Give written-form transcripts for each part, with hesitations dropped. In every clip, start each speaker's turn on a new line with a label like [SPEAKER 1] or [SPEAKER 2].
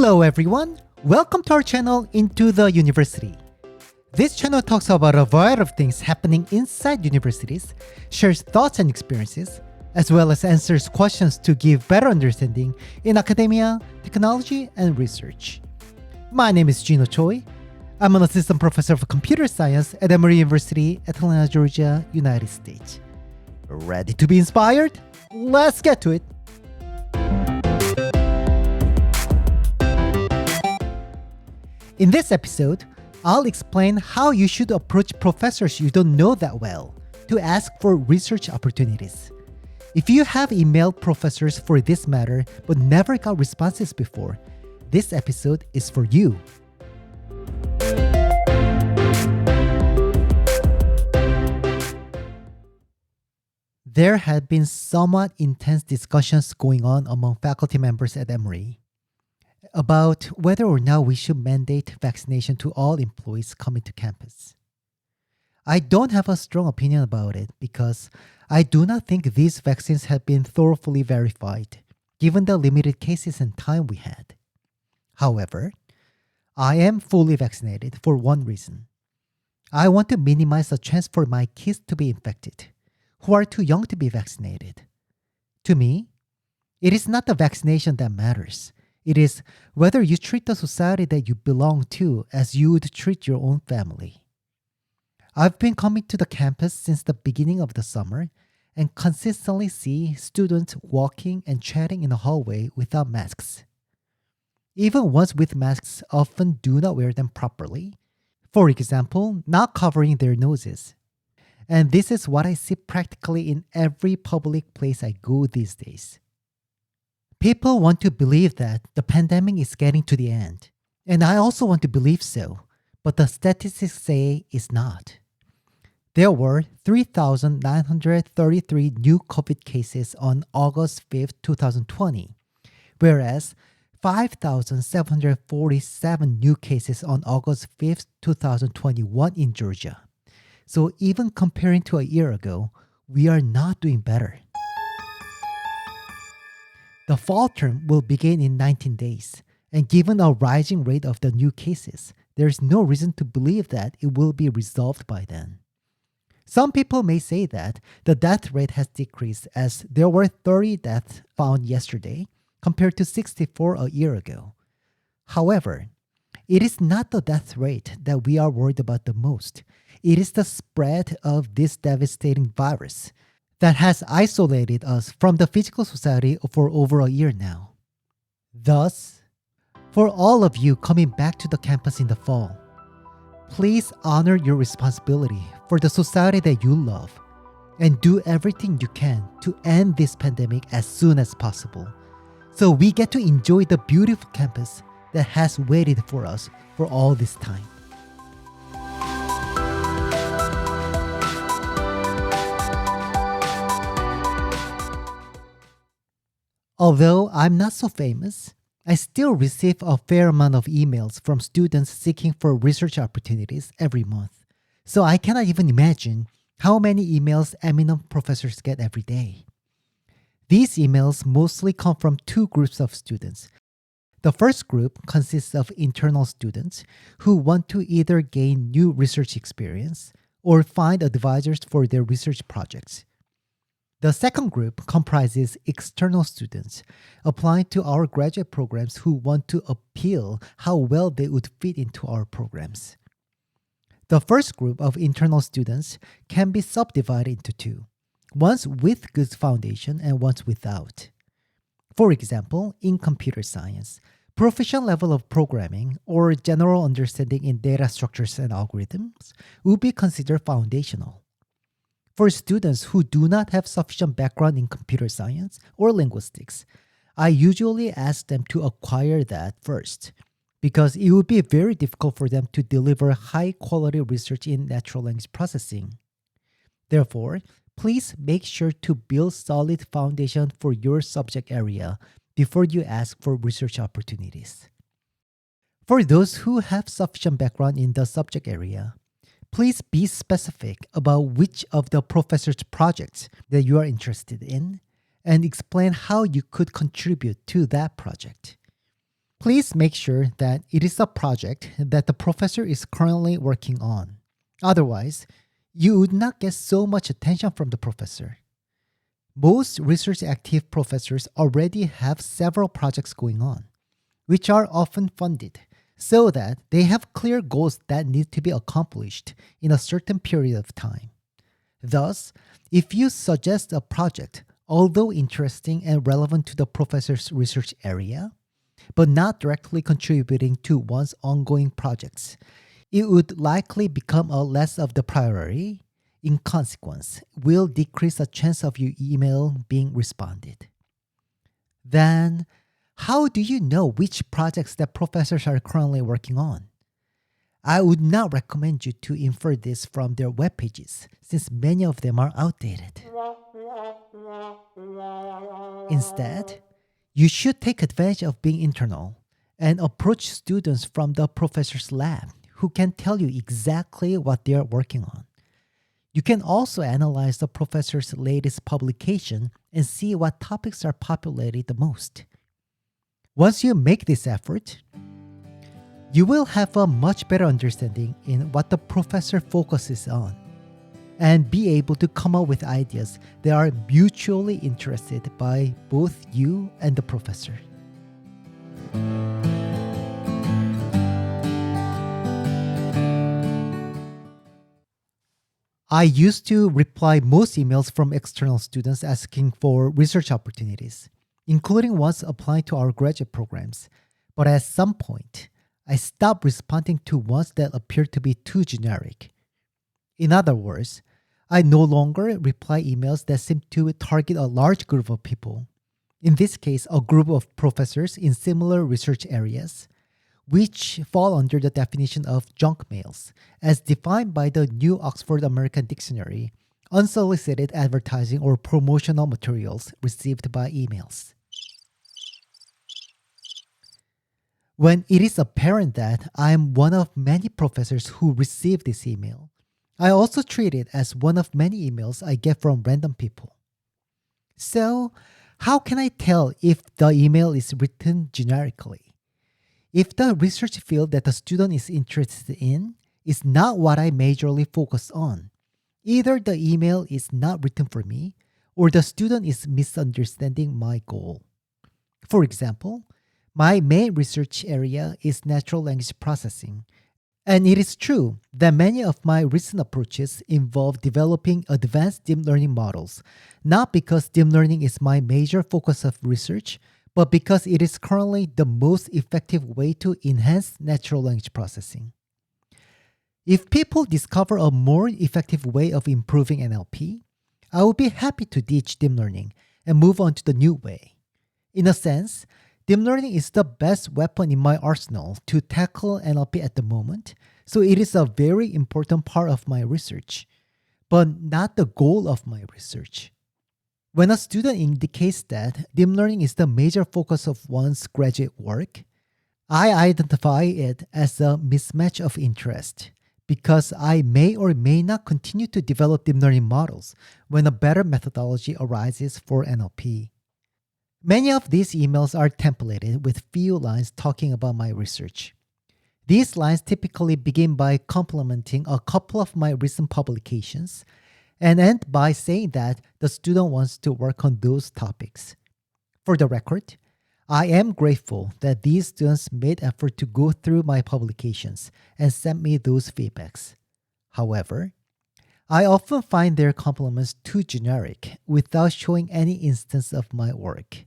[SPEAKER 1] Hello everyone! Welcome to our channel Into the University. This channel talks about a variety of things happening inside universities, shares thoughts and experiences, as well as answers questions to give better understanding in academia, technology, and research. My name is Jinho Choi. I'm an assistant professor of computer science at Emory University, Atlanta, Georgia, United States. Ready to be inspired? Let's get to it! In this episode, I'll explain how you should approach professors you don't know that well to ask for research opportunities. If you have emailed professors for this matter but never got responses before, this episode is for you. There had been somewhat intense discussions going on among faculty members at Emory about whether or not we should mandate vaccination to all employees coming to campus. I don't have a strong opinion about it because I do not think these vaccines have been thoroughly verified, given the limited cases and time we had. However, I am fully vaccinated for one reason. I want to minimize the chance for my kids to be infected, who are too young to be vaccinated. To me, it is not the vaccination that matters. It is whether you treat the society that you belong to as you would treat your own family. I've been coming to the campus since the beginning of the summer and consistently see students walking and chatting in the hallway without masks. Even ones with masks often do not wear them properly. For example, not covering their noses. And this is what I see practically in every public place I go these days. People want to believe that the pandemic is getting to the end, and I also want to believe so, but the statistics say it's not. There were 3,933 new COVID cases on August 5th, 2020, whereas 5,747 new cases on August 5th, 2021 in Georgia. So even comparing to a year ago, we are not doing better. The fall term will begin in 19 days, and given a rising rate of the new cases, there is no reason to believe that it will be resolved by then. Some people may say that the death rate has decreased as there were 30 deaths found yesterday compared to 64 a year ago. However, it is not the death rate that we are worried about the most. It is the spread of this devastating virus that has isolated us from the physical society for over a year now. Thus, for all of you coming back to the campus in the fall, please honor your responsibility for the society that you love and do everything you can to end this pandemic as soon as possible so we get to enjoy the beautiful campus that has waited for us for all this time. Although I'm not so famous, I still receive a fair amount of emails from students seeking for research opportunities every month. So I cannot even imagine how many emails eminent professors get every day. These emails mostly come from two groups of students. The first group consists of internal students who want to either gain new research experience or find advisors for their research projects. The second group comprises external students applying to our graduate programs who want to appeal how well they would fit into our programs. The first group of internal students can be subdivided into two, ones with good foundation and ones without. For example, in computer science, proficient level of programming or general understanding in data structures and algorithms would be considered foundational. For students who do not have sufficient background in computer science or linguistics, I usually ask them to acquire that first, because it would be very difficult for them to deliver high-quality research in natural language processing. Therefore, please make sure to build solid foundation for your subject area before you ask for research opportunities. For those who have sufficient background in the subject area, please be specific about which of the professor's projects that you are interested in and explain how you could contribute to that project. Please make sure that it is a project that the professor is currently working on. Otherwise, you would not get so much attention from the professor. Most research active professors already have several projects going on, which are often funded, so that they have clear goals that need to be accomplished in a certain period of time. Thus, if you suggest a project, although interesting and relevant to the professor's research area, but not directly contributing to one's ongoing projects, it would likely become a less of the priority. In consequence, will decrease the chance of your email being responded. Then, how do you know which projects that professors are currently working on? I would not recommend you to infer this from their web pages, since many of them are outdated. Instead, you should take advantage of being internal and approach students from the professor's lab who can tell you exactly what they are working on. You can also analyze the professor's latest publication and see what topics are populated the most. Once you make this effort, you will have a much better understanding in what the professor focuses on and be able to come up with ideas that are mutually interested by both you and the professor. I used to reply most emails from external students asking for research opportunities, including ones applying to our graduate programs. But at some point, I stopped responding to ones that appeared to be too generic. In other words, I no longer reply emails that seem to target a large group of people. In this case, a group of professors in similar research areas, which fall under the definition of junk mails, as defined by the New Oxford American Dictionary, unsolicited advertising or promotional materials received by emails. When it is apparent that I am one of many professors who receive this email, I also treat it as one of many emails I get from random people. So, how can I tell if the email is written generically? If the research field that the student is interested in is not what I majorly focus on, either the email is not written for me or the student is misunderstanding my goal. For example, my main research area is natural language processing, and it is true that many of my recent approaches involve developing advanced deep learning models, not because deep learning is my major focus of research, but because it is currently the most effective way to enhance natural language processing. If people discover a more effective way of improving NLP, I will be happy to ditch deep learning and move on to the new way. In a sense, deep learning is the best weapon in my arsenal to tackle NLP at the moment, so it is a very important part of my research, but not the goal of my research. When a student indicates that deep learning is the major focus of one's graduate work, I identify it as a mismatch of interest because I may or may not continue to develop deep learning models when a better methodology arises for NLP. Many of these emails are templated with few lines talking about my research. These lines typically begin by complimenting a couple of my recent publications and end by saying that the student wants to work on those topics. For the record, I am grateful that these students made effort to go through my publications and send me those feedbacks. However, I often find their compliments too generic without showing any instance of my work.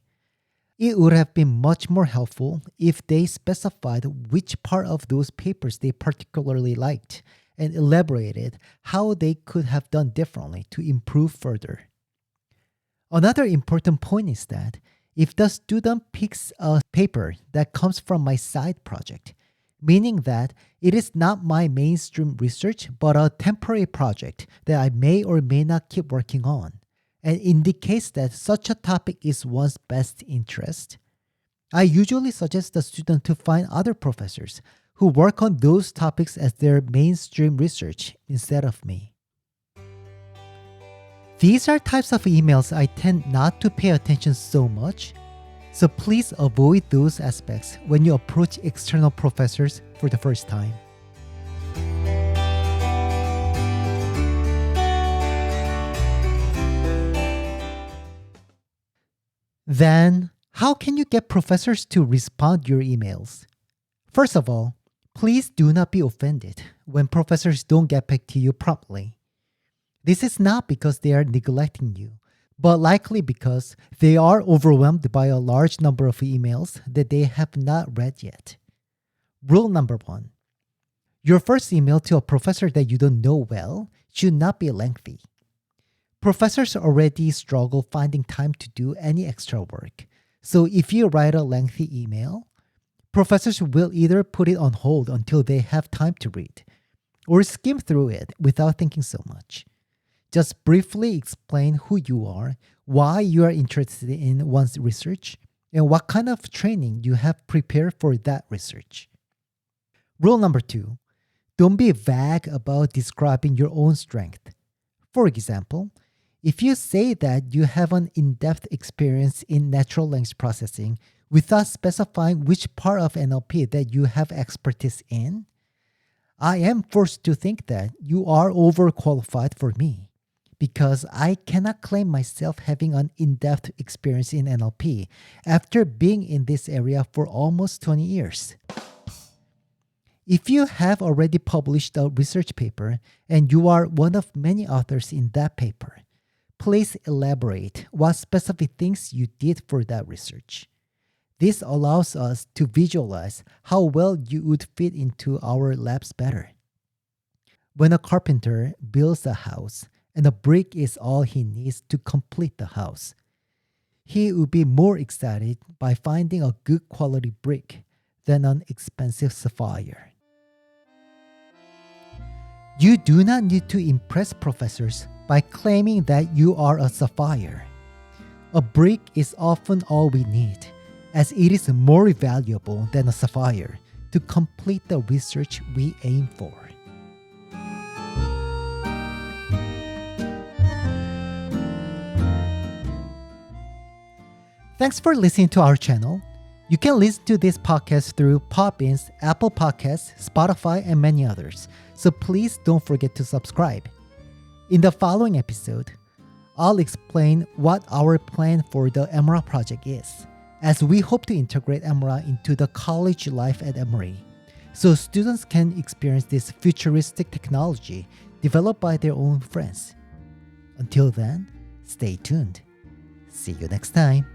[SPEAKER 1] It would have been much more helpful if they specified which part of those papers they particularly liked and elaborated how they could have done differently to improve further. Another important point is that if the student picks a paper that comes from my side project, meaning that it is not my mainstream research but a temporary project that I may or may not keep working on, and indicates that such a topic is one's best interest, I usually suggest the student to find other professors who work on those topics as their mainstream research instead of me. These are types of emails I tend not to pay attention so much, So please avoid those aspects when you approach external professors for the first time. Then, how can you get professors to respond to your emails? First of all, please do not be offended when professors don't get back to you promptly. This is not because they are neglecting you, but likely because they are overwhelmed by a large number of emails that they have not read yet. Rule number 1. Your first email to a professor that you don't know well should not be lengthy. Professors already struggle finding time to do any extra work, so if you write a lengthy email, professors will either put it on hold until they have time to read, or skim through it without thinking so much. Just briefly explain who you are, why you are interested in one's research, and what kind of training you have prepared for that research. Rule number 2. Don't be vague about describing your own strength. For example, if you say that you have an in-depth experience in natural language processing without specifying which part of NLP that you have expertise in, I am forced to think that you are overqualified for me because I cannot claim myself having an in-depth experience in NLP after being in this area for almost 20 years. If you have already published a research paper and you are one of many authors in that paper, please elaborate what specific things you did for that research. This allows us to visualize how well you would fit into our labs better. When a carpenter builds a house and a brick is all he needs to complete the house, he would be more excited by finding a good quality brick than an expensive sapphire. You do not need to impress professors by claiming that you are a sapphire. A brick is often all we need, as it is more valuable than a sapphire to complete the research we aim for. Thanks for listening to our channel. You can listen to this podcast through Podbean, Apple Podcasts, Spotify, and many others, so please don't forget to subscribe. In the following episode, I'll explain what our plan for the Emory project is, as we hope to integrate Emory into the college life at Emory, so students can experience this futuristic technology developed by their own friends. Until then, stay tuned. See you next time.